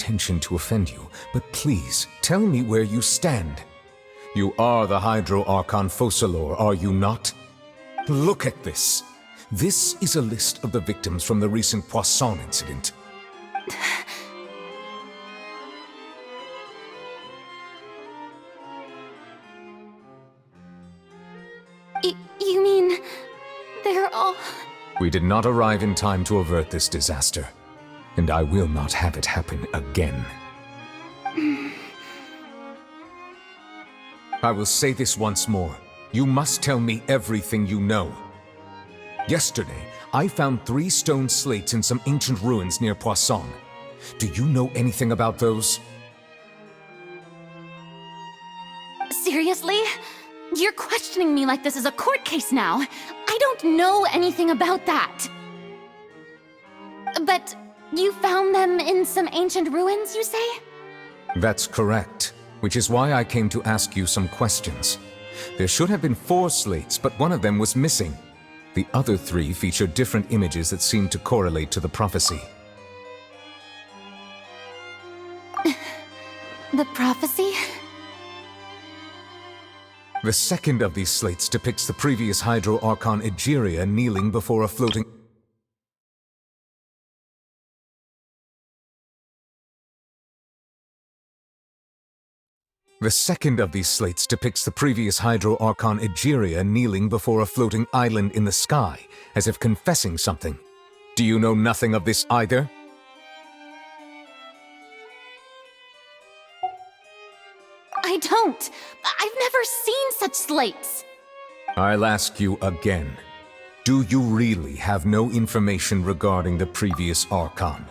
intention to offend you, but please, tell me where you stand. You are the Hydro Archon Focalor, are you not? Look at this. This is a list of the victims from the recent Poisson incident. You mean... they're all... We did not arrive in time to avert this disaster, and I will not have it happen again. I will say this once more. You must tell me everything you know. Yesterday, I found 3 stone slates in some ancient ruins near Poisson. Do you know anything about those? Seriously? You're questioning me like this is a court case now. I don't know anything about that. But you found them in some ancient ruins, you say? That's correct, which is why I came to ask you some questions. There should have been 4 slates, but one of them was missing. The other 3 feature different images that seem to correlate to the prophecy. The prophecy? The second of these slates depicts the previous Hydro Archon Egeria kneeling before a floating... The second of these slates depicts the previous Hydro Archon Egeria kneeling before a floating island in the sky, as if confessing something. Do you know nothing of this either? I don't. I've never seen such slates. I'll ask you again. Do you really have no information regarding the previous Archon?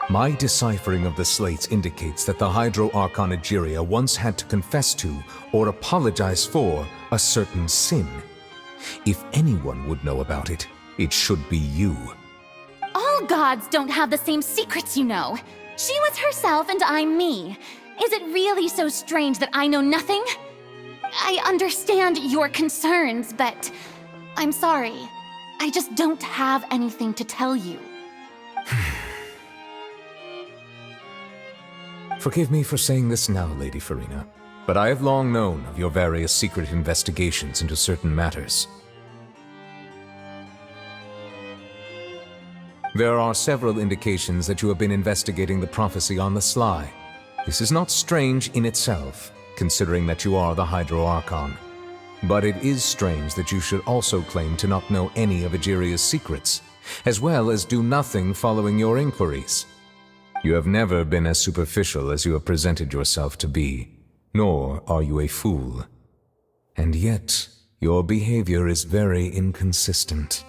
My deciphering of the slates indicates that the Hydro Archon Egeria once had to confess to, or apologize for, a certain sin. If anyone would know about it, it should be you. All gods don't have the same secrets, you know. She was herself and I'm me. Is it really so strange that I know nothing? I understand your concerns, but I'm sorry. I just don't have anything to tell you. Forgive me for saying this now, Lady Farina, but I have long known of your various secret investigations into certain matters. There are several indications that you have been investigating the prophecy on the sly. This is not strange in itself, considering that you are the Hydro Archon. But it is strange that you should also claim to not know any of Egeria's secrets, as well as do nothing following your inquiries. You have never been as superficial as you have presented yourself to be, nor are you a fool. And yet, your behavior is very inconsistent.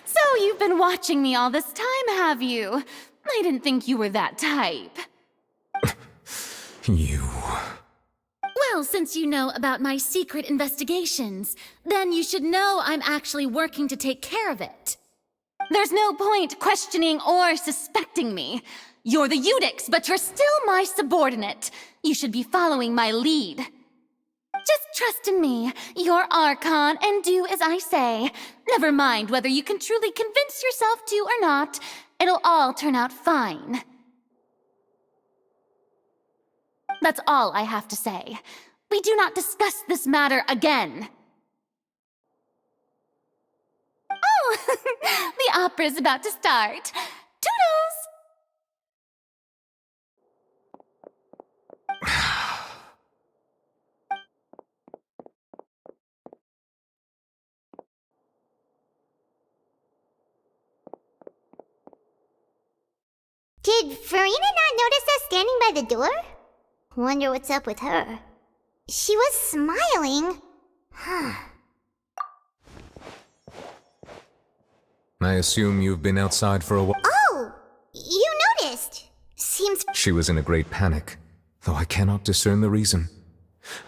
So you've been watching me all this time, have you? I didn't think you were that type. You... Well, since you know about my secret investigations, then you should know I'm actually working to take care of it. There's no point questioning or suspecting me. You're the Eudix, but you're still my subordinate. You should be following my lead. Just trust in me, you're Archon, and do as I say. Never mind whether you can truly convince yourself to or not. It'll all turn out fine. That's all I have to say. We do not discuss this matter again. Oh, the opera's about to start. Toodles! Did Farina not notice us standing by the door? Wonder what's up with her. She was smiling. I assume you've been outside for a while. Oh! You noticed! Seems... She was in a great panic, though I cannot discern the reason.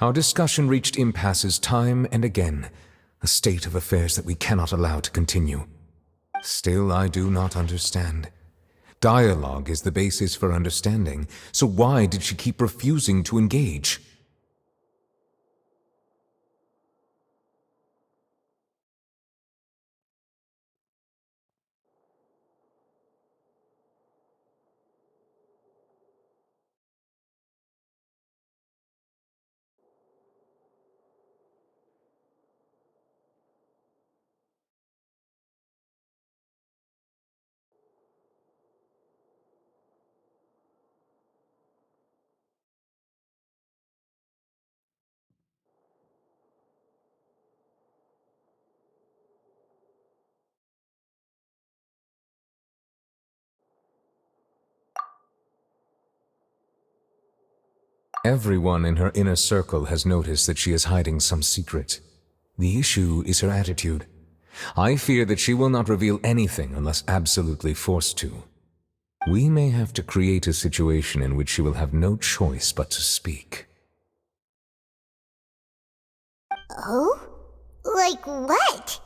Our discussion reached impasses time and again, a state of affairs that we cannot allow to continue. Still, I do not understand. Dialogue is the basis for understanding, so why did she keep refusing to engage? Everyone in her inner circle has noticed that she is hiding some secret. The issue is her attitude. I fear that she will not reveal anything unless absolutely forced to. We may have to create a situation in which she will have no choice but to speak. Oh? Like what?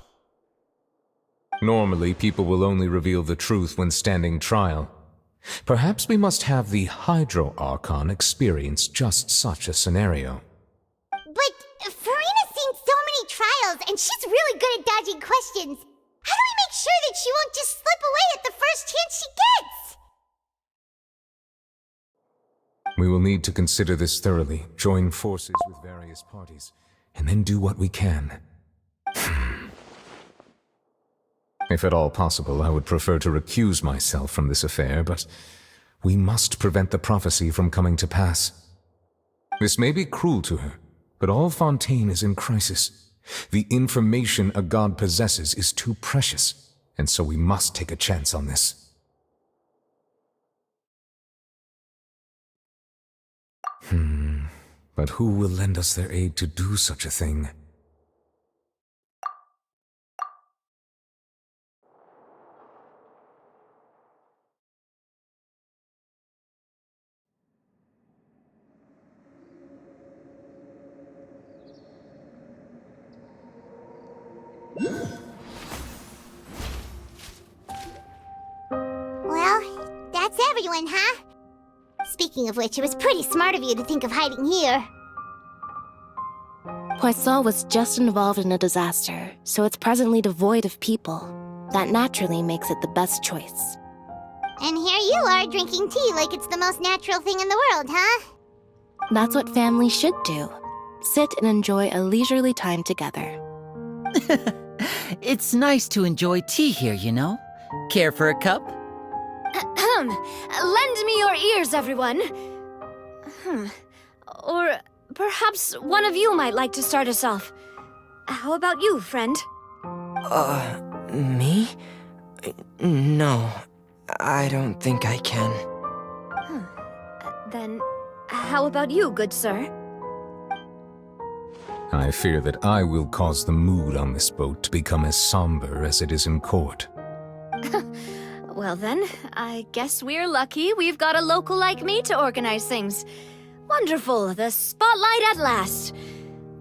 Normally, people will only reveal the truth when standing trial. Perhaps we must have the Hydro Archon experience just such a scenario. But Farina's seen so many trials, and she's really good at dodging questions. How do we make sure that she won't just slip away at the first chance she gets? We will need to consider this thoroughly, join forces with various parties, and then do what we can. If at all possible, I would prefer to recuse myself from this affair, but we must prevent the prophecy from coming to pass. This may be cruel to her, but all Fontaine is in crisis. The information a god possesses is too precious, and so we must take a chance on this. But who will lend us their aid to do such a thing? Well, that's everyone, huh? Speaking of which, it was pretty smart of you to think of hiding here. Poisson was just involved in a disaster, so it's presently devoid of people. That naturally makes it the best choice. And here you are drinking tea like it's the most natural thing in the world, huh? That's what families should do. Sit and enjoy a leisurely time together. It's nice to enjoy tea here, you know? Care for a cup? Lend me your ears, everyone. Or perhaps one of you might like to start us off. How about you, friend? Me? No, I don't think I can. Then, how about you, good sir? I fear that I will cause the mood on this boat to become as somber as it is in court. Well then, I guess we're lucky we've got a local like me to organize things. Wonderful, the spotlight at last.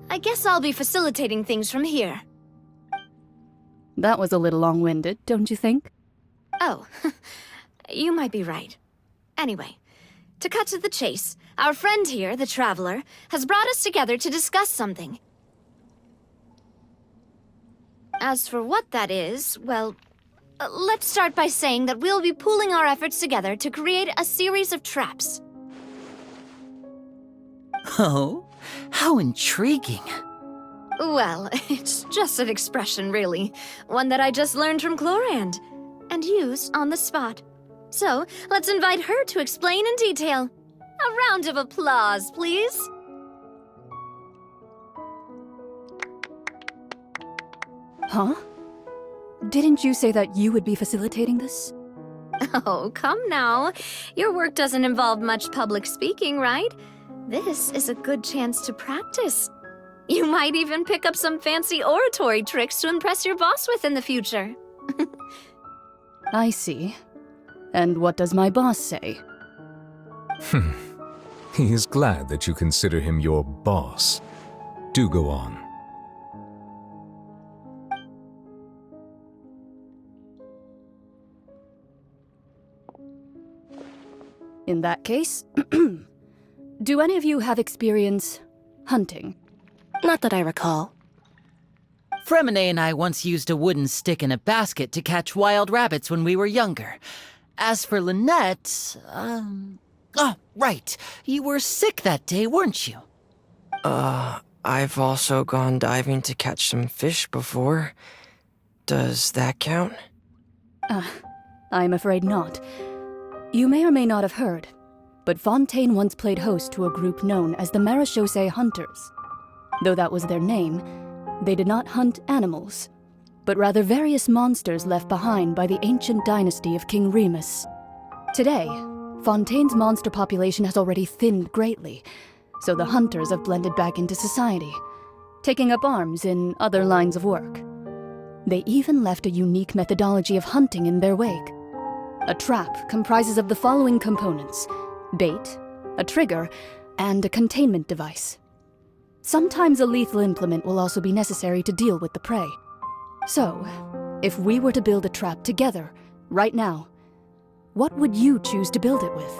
I guess I'll be facilitating things from here. That was a little long-winded, don't you think? Oh, you might be right. Anyway, to cut to the chase, our friend here, the Traveler, has brought us together to discuss something. As for what that is, well, let's start by saying that we'll be pooling our efforts together to create a series of traps. Oh, how intriguing. Well, it's just an expression, really. One that I just learned from Chlorand, and used on the spot. So, let's invite her to explain in detail. A round of applause, please. Huh? Didn't you say that you would be facilitating this? Oh, come now. Your work doesn't involve much public speaking, right? This is a good chance to practice. You might even pick up some fancy oratory tricks to impress your boss with in the future. I see. And what does my boss say? He is glad that you consider him your boss. Do go on. In that case, do any of you have experience hunting? Not that I recall. Fremine and I once used a wooden stick in a basket to catch wild rabbits when we were younger. As for Lynette, oh, right. You were sick that day, weren't you? I've also gone diving to catch some fish before. Does that count? I'm afraid not. You may or may not have heard, but Fontaine once played host to a group known as the Marechaussee Hunters. Though that was their name, they did not hunt animals, but rather various monsters left behind by the ancient dynasty of King Remus. Today, Fontaine's monster population has already thinned greatly, so the hunters have blended back into society, taking up arms in other lines of work. They even left a unique methodology of hunting in their wake. A trap comprises of the following components: bait, a trigger, and a containment device. Sometimes a lethal implement will also be necessary to deal with the prey. So, if we were to build a trap together, right now, what would you choose to build it with?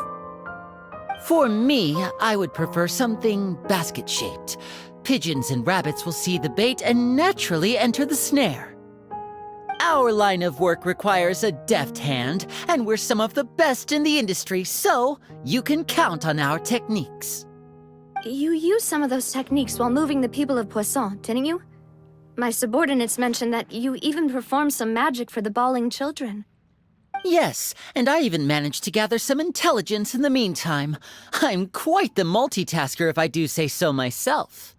For me, I would prefer something basket-shaped. Pigeons and rabbits will see the bait and naturally enter the snare. Our line of work requires a deft hand, and we're some of the best in the industry, so you can count on our techniques. You used some of those techniques while moving the people of Poisson, didn't you? My subordinates mentioned that you even performed some magic for the bawling children. Yes, and I even managed to gather some intelligence in the meantime. I'm quite the multitasker if I do say so myself.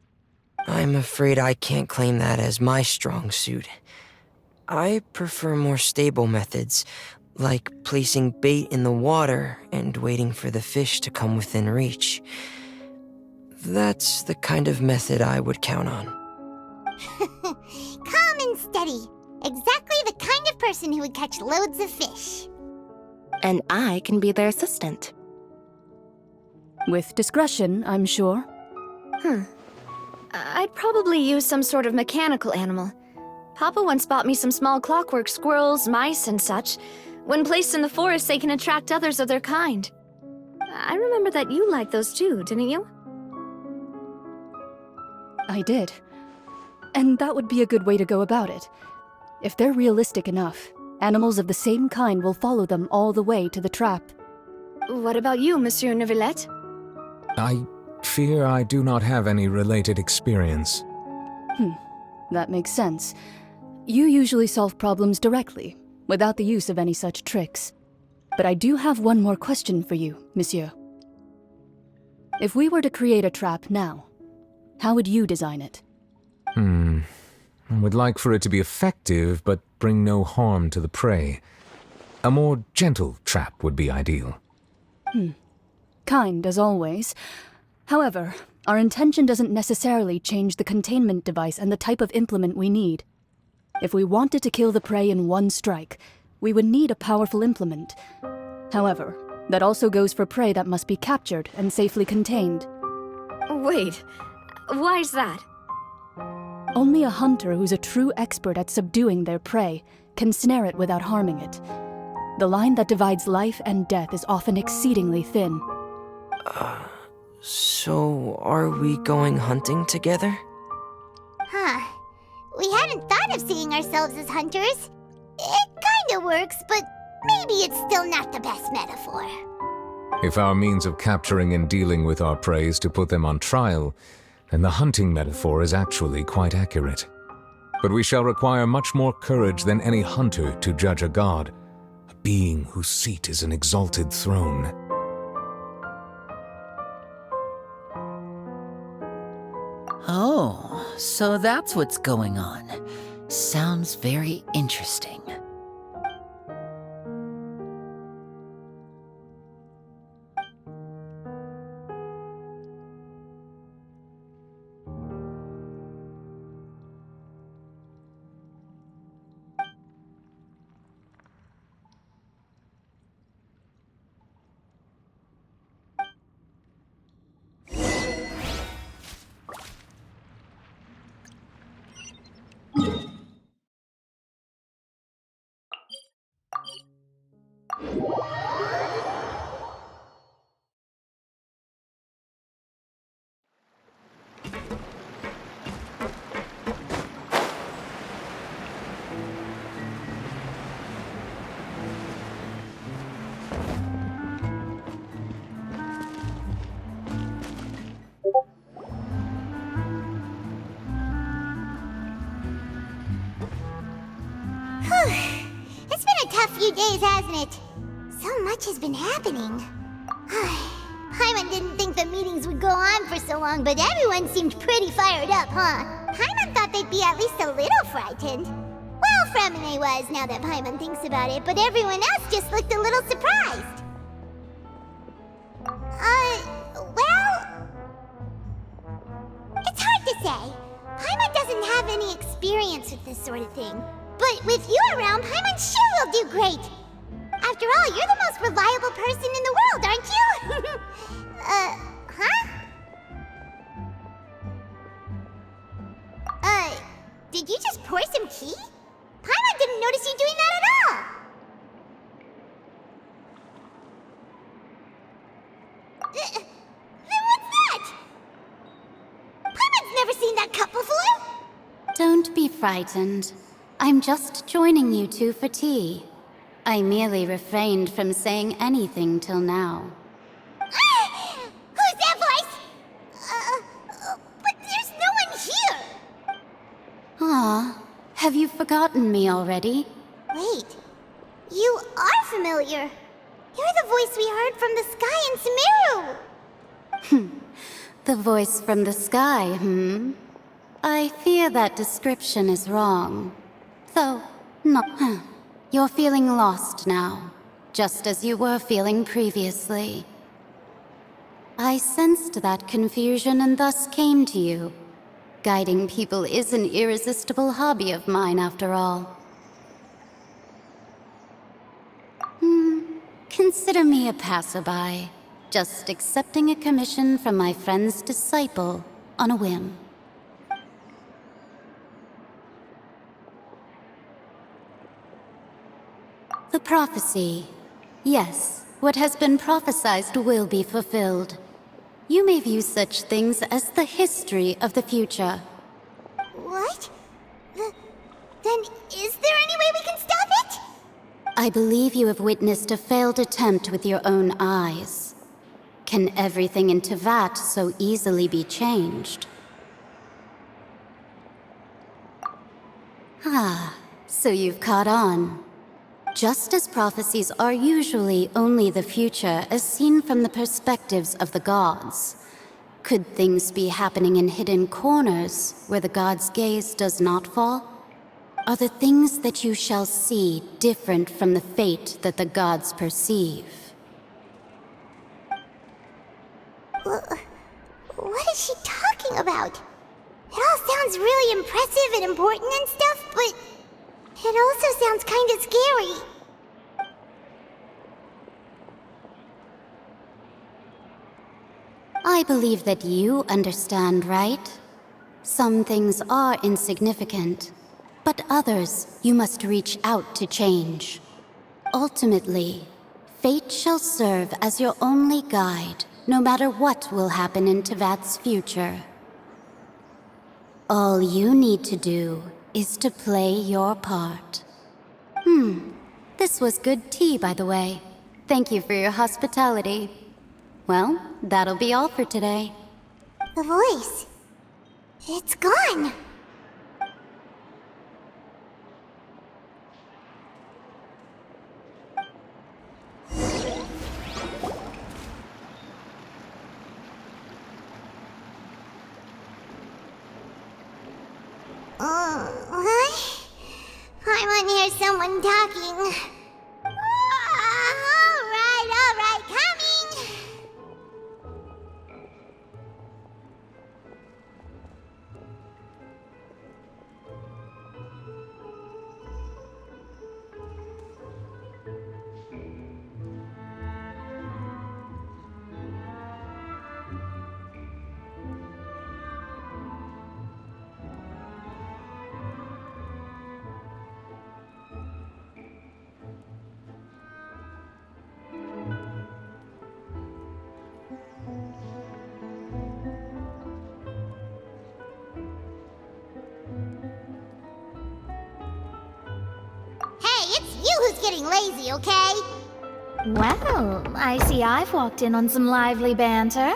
I'm afraid I can't claim that as my strong suit. I prefer more stable methods, like placing bait in the water and waiting for the fish to come within reach. That's the kind of method I would count on. Calm and steady. Exactly the kind of person who would catch loads of fish. And I can be their assistant. With discretion, I'm sure. I'd probably use some sort of mechanical animal. Papa once bought me some small clockwork squirrels, mice, and such. When placed in the forest, they can attract others of their kind. I remember that you liked those too, didn't you? I did. And that would be a good way to go about it. If they're realistic enough, animals of the same kind will follow them all the way to the trap. What about you, Monsieur Neuvillette? I fear I do not have any related experience. That makes sense. You usually solve problems directly, without the use of any such tricks. But I do have one more question for you, monsieur. If we were to create a trap now, how would you design it? I would like for it to be effective, but bring no harm to the prey. A more gentle trap would be ideal. Kind, as always. However, our intention doesn't necessarily change the containment device and the type of implement we need. If we wanted to kill the prey in one strike, we would need a powerful implement. However, that also goes for prey that must be captured and safely contained. Wait, why's that? Only a hunter who's a true expert at subduing their prey can snare it without harming it. The line that divides life and death is often exceedingly thin. So are we going hunting together? Huh. We hadn't thought of seeing ourselves as hunters. It kinda works, but maybe it's still not the best metaphor. If our means of capturing and dealing with our prey is to put them on trial, then the hunting metaphor is actually quite accurate. But we shall require much more courage than any hunter to judge a god, a being whose seat is an exalted throne. Oh, so that's what's going on. Sounds very interesting. few days, hasn't it? So much has been happening. Paimon didn't think the meetings would go on for so long, but everyone seemed pretty fired up, huh? Paimon thought they'd be at least a little frightened. Well, Fremine was, now that Paimon thinks about it, but everyone else just looked a little surprised. Well... It's hard to say. Paimon doesn't have any experience with this sort of thing. But with you around, Paimon sure will do great. After all, you're the most reliable person in the world, aren't you? Did you just pour some tea? Paimon didn't notice you doing that at all. Then what's that? Paimon's never seen that cup before. Don't be frightened. I'm just joining you two for tea. I merely refrained from saying anything till now. Who's that voice? But there's no one here. Ah, have you forgotten me already? Wait, you are familiar. You're the voice we heard from the sky in Sumeru. The voice from the sky, I fear that description is wrong. Though, no. You're feeling lost now, just as you were feeling previously. I sensed that confusion and thus came to you. Guiding people is an irresistible hobby of mine, after all. Consider me a passerby, just accepting a commission from my friend's disciple on a whim. The prophecy. Yes, what has been prophesied will be fulfilled. You may view such things as the history of the future. What? Then is there any way we can stop it? I believe you have witnessed a failed attempt with your own eyes. Can everything in Tevat so easily be changed? Ah, so you've caught on. Just as prophecies are usually only the future as seen from the perspectives of the gods, could things be happening in hidden corners where the gods' gaze does not fall? Are the things that you shall see different from the fate that the gods perceive? What is she talking about? It all sounds really impressive and important and stuff, but it also sounds kind of scary. I believe that you understand, right? Some things are insignificant, but others you must reach out to change. Ultimately, fate shall serve as your only guide, no matter what will happen in Tevat's future. All you need to do is to play your part. This was good tea, by the way. Thank you for your hospitality. Well, that'll be all for today. The voice. It's gone. I want to hear someone talking. All right, coming. Who's getting lazy, okay? Well, I see I've walked in on some lively banter.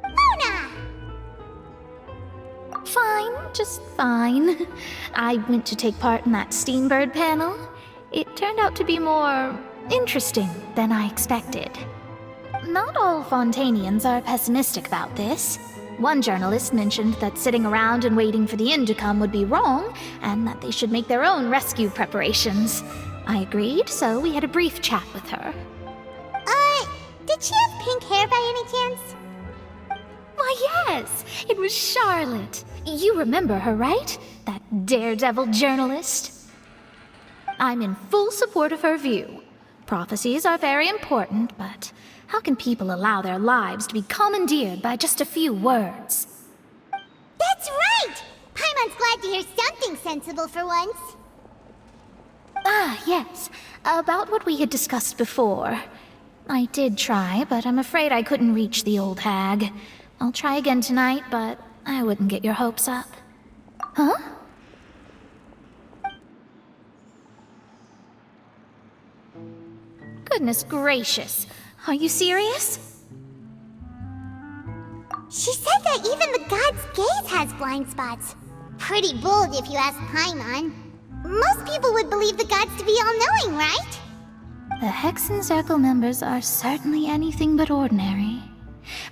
Luna! Fine, just fine. I went to take part in that Steambird panel. it turned out to be more interesting than I expected. Not all Fontainians are pessimistic about this. One journalist mentioned that sitting around and waiting for the end to come would be wrong, and that they should make their own rescue preparations. I agreed, so we had a brief chat with her. Did she have pink hair by any chance? Why, yes! It was Charlotte. You remember her, right? That daredevil journalist? I'm in full support of her view. Prophecies are very important, but how can people allow their lives to be commandeered by just a few words? That's right! Paimon's glad to hear something sensible for once. Ah, yes. About what we had discussed before. I did try, but I'm afraid I couldn't reach the old hag. I'll try again tonight, but I wouldn't get your hopes up. Huh? Goodness gracious. Are you serious? She said that even the god's gaze has blind spots. Pretty bold if you ask Paimon. Most people would believe the gods to be all-knowing, right? The Hexen Circle members are certainly anything but ordinary.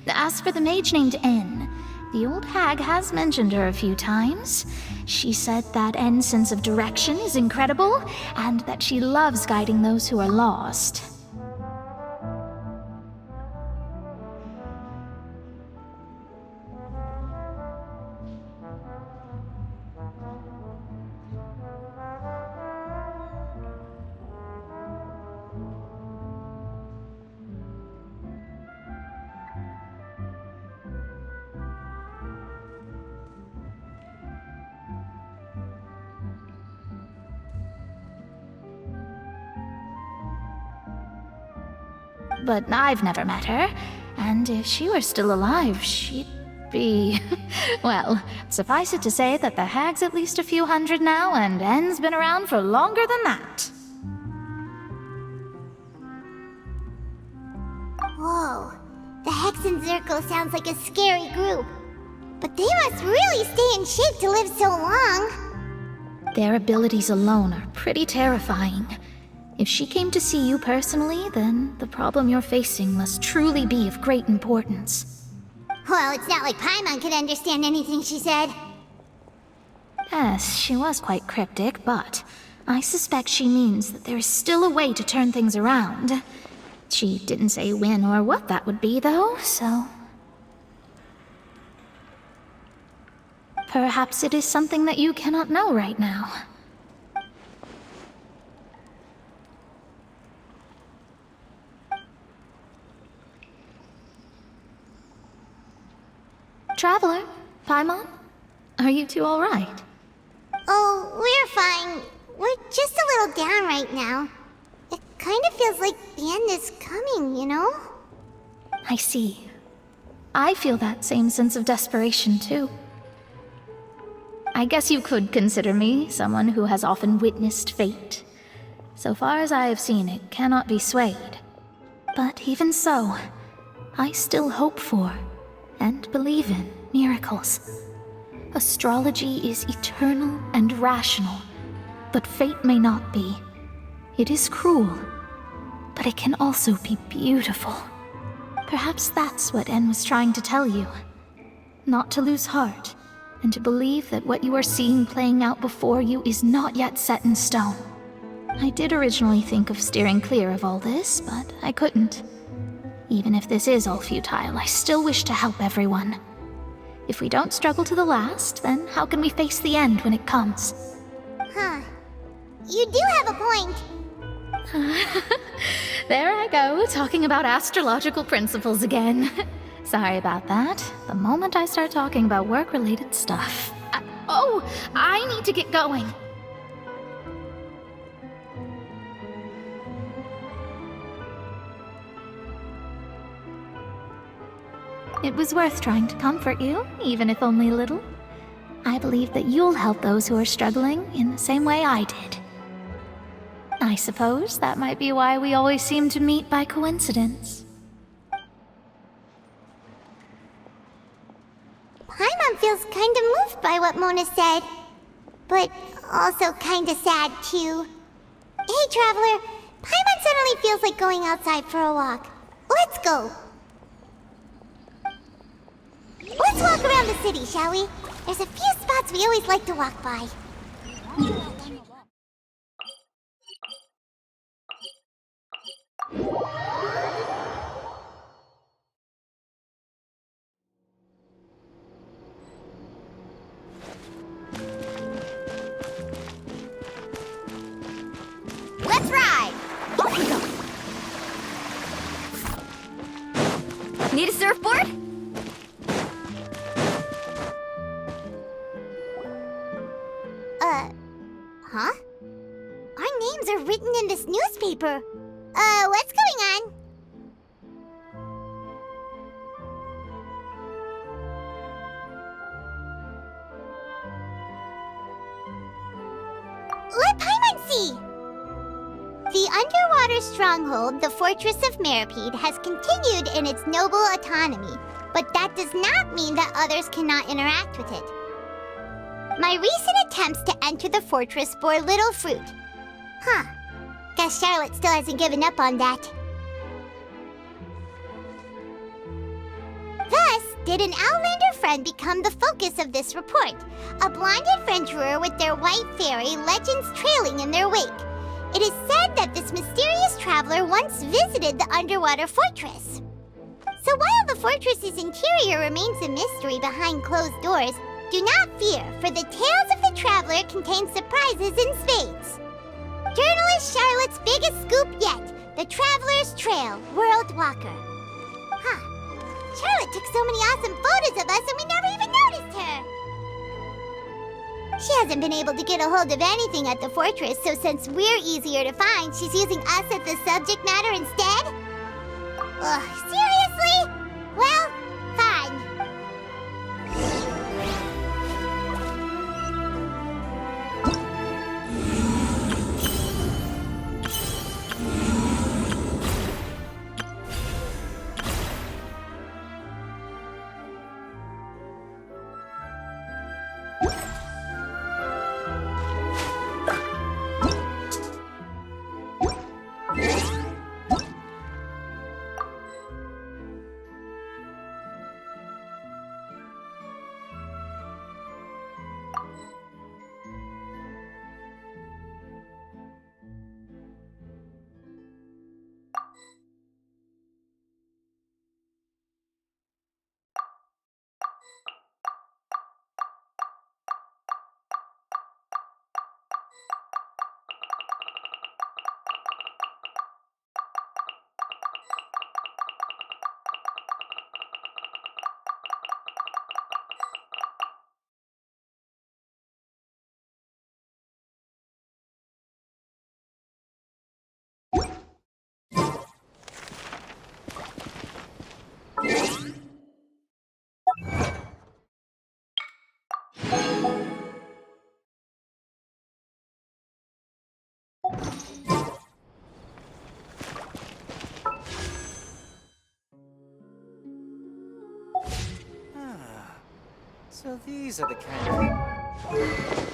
As for the mage named N, the old hag has mentioned her a few times. She said that N's sense of direction is incredible, and that she loves guiding those who are lost. But I've never met her, and if she were still alive, she'd be... well, suffice it to say that the hag's at least a few hundred now, and N's been around for longer than that. Whoa, the Hexen Circle sounds like a scary group. But they must really stay in shape to live so long. Their abilities alone are pretty terrifying. If she came to see you personally, then the problem you're facing must truly be of great importance. Well, it's not like Paimon could understand anything she said. Yes, she was quite cryptic, but I suspect she means that there is still a way to turn things around. She didn't say when or what that would be, though, so... perhaps it is something that you cannot know right now. Traveler, Paimon, are you two all right? Oh, we're fine. We're just a little down right now. It kind of feels like the end is coming, you know? I see. I feel that same sense of desperation, too. I guess you could consider me someone who has often witnessed fate. So far as I have seen, it cannot be swayed. But even so, I still hope for and believe in miracles. Astrology is eternal and rational, but fate may not be. It is cruel, but it can also be beautiful. Perhaps that's what En was trying to tell you. Not to lose heart, and to believe that what you are seeing playing out before you is not yet set in stone. I did originally think of steering clear of all this, but I couldn't. Even if this is all futile, I still wish to help everyone. If we don't struggle to the last, then how can we face the end when it comes? Huh. You do have a point. There I go, talking about astrological principles again. Sorry about that. The moment I start talking about work-related stuff... I need to get going. It was worth trying to comfort you, even if only a little. I believe that you'll help those who are struggling in the same way I did. I suppose that might be why we always seem to meet by coincidence. Paimon feels kind of moved by what Mona said, but also kind of sad too. Hey, Traveler. Paimon suddenly feels like going outside for a walk. Let's go. Let's walk around the city, shall we? There's a few spots we always like to walk by. Let's ride! Off we go! Need a surfboard? Huh? Our names are written in this newspaper. What's going on? Let Paimon see! The underwater stronghold, the Fortress of Meripede, has continued in its noble autonomy, but that does not mean that others cannot interact with it. My recent attempts to enter the fortress bore little fruit. Huh. Guess Charlotte still hasn't given up on that. Thus, did an Outlander friend become the focus of this report, a blind adventurer with their white fairy legends trailing in their wake. It is said that this mysterious traveler once visited the underwater fortress. So while the fortress's interior remains a mystery behind closed doors, do not fear, for the tales of the traveler contain surprises in spades. Journalist Charlotte's biggest scoop yet, the Traveler's Trail, World Walker. Huh. Charlotte took so many awesome photos of us and we never even noticed her. She hasn't been able to get a hold of anything at the fortress, so since we're easier to find, she's using us as the subject matter instead? Ugh, seriously? Well, fine. So these are the kind of...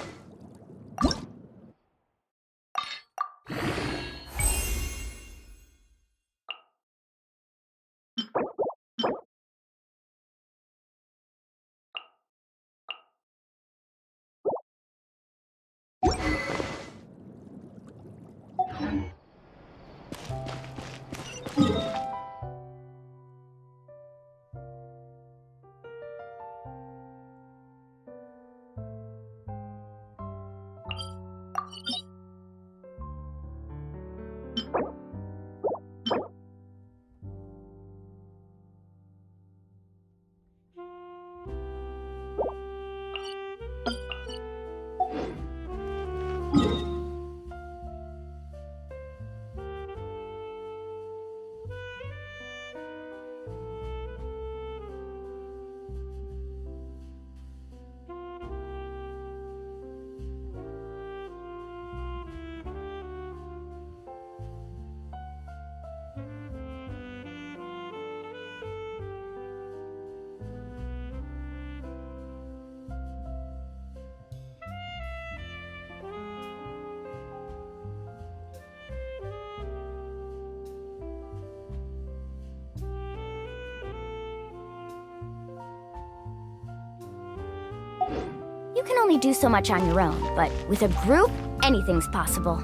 You can only do so much on your own, but with a group, anything's possible.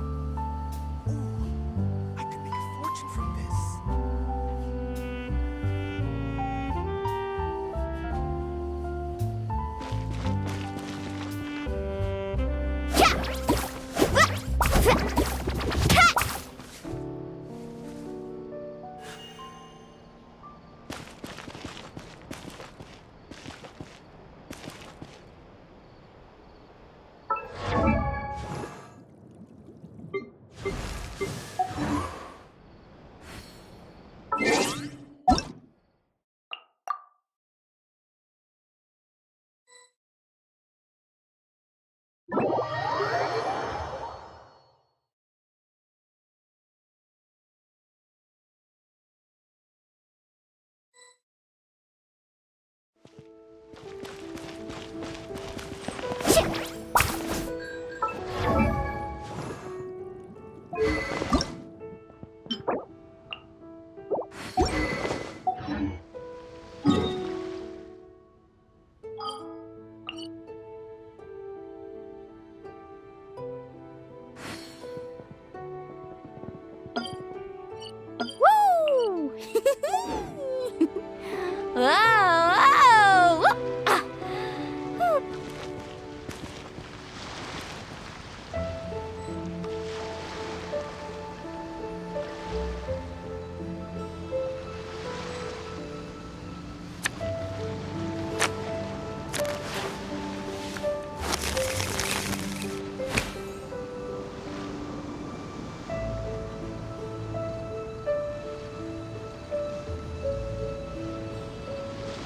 I could make a fortune from this. Woo! Whoa! Whoa! Ah! Whew.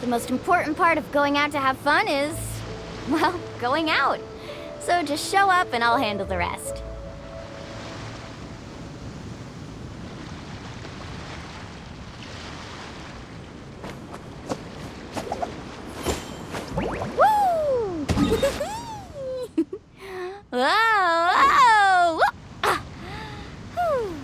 The most important part of going out to have fun is, well, going out. So just show up and I'll handle the rest. Woo! Whoa! Whoa! Ah! Whew.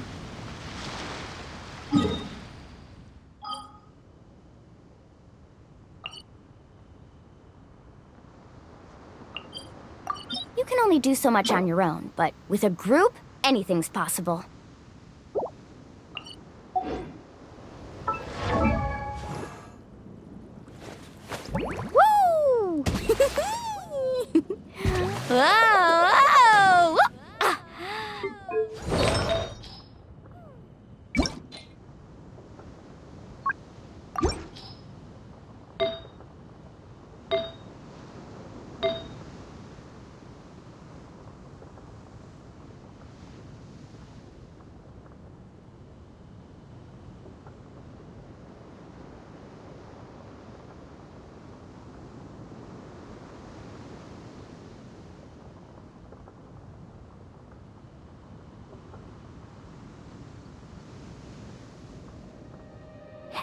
You can only do so much on your own, but with a group, anything's possible. Woo! Whoa! Whoa! Ah!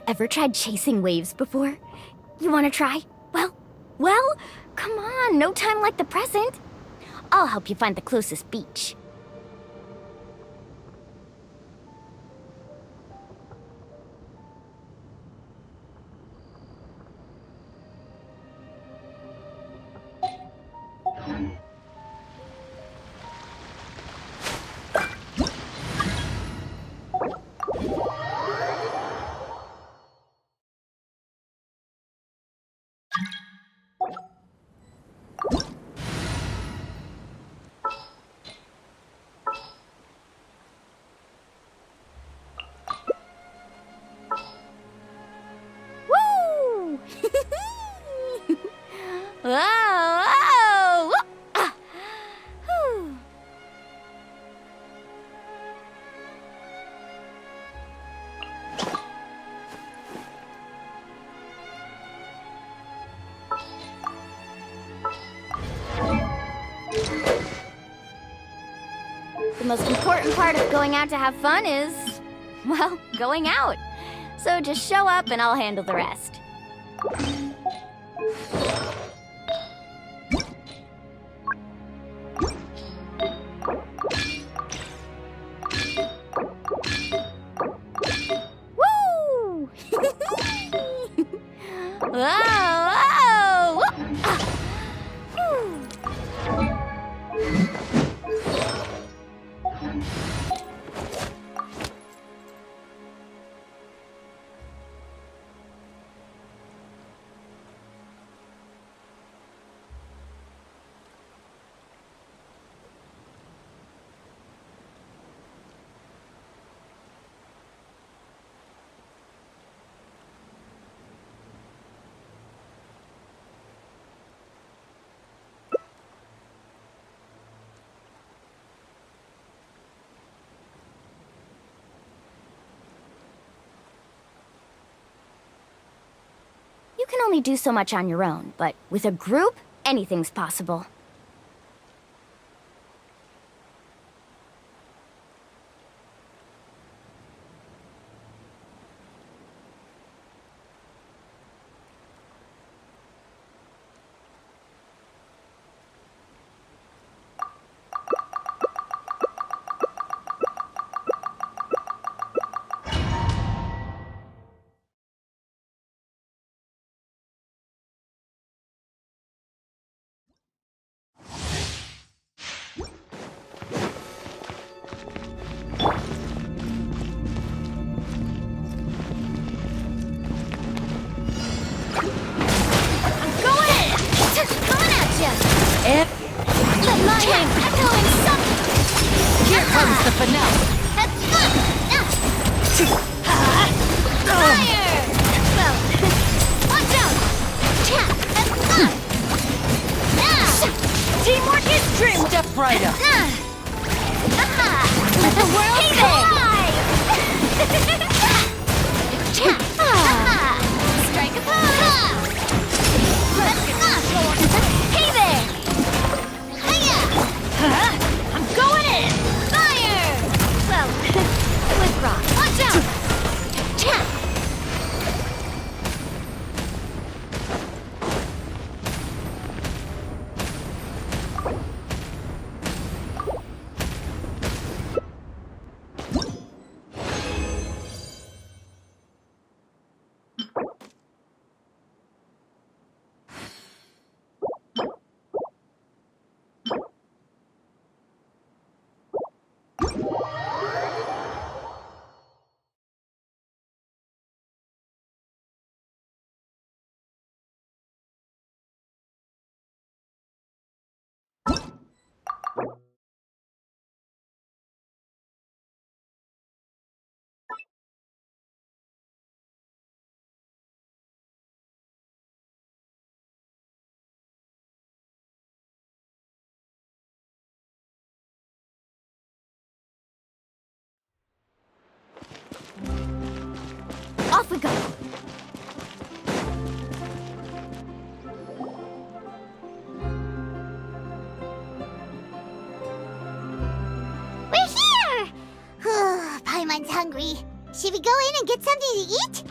Ever tried chasing waves before? You want to try? Well, come on, no time like the present. I'll help you find the closest beach. Woo! Whoa! Whoa! Ah! Whew. The most important part of going out to have fun is, well, going out. So just show up and I'll handle the rest. Woo! Whoa! Whoa! Ah! Whew. can only do so much on your own, but with a group, anything's possible. And here comes the finale. Fire! Well, watch out! Teamwork is dream. Step right up. Let the world fly! Strike a pose! Hey there! I'm going in! Fire! Well, with rock. Watch out! Off we go! We're here! Paimon's hungry. Should we go in and get something to eat?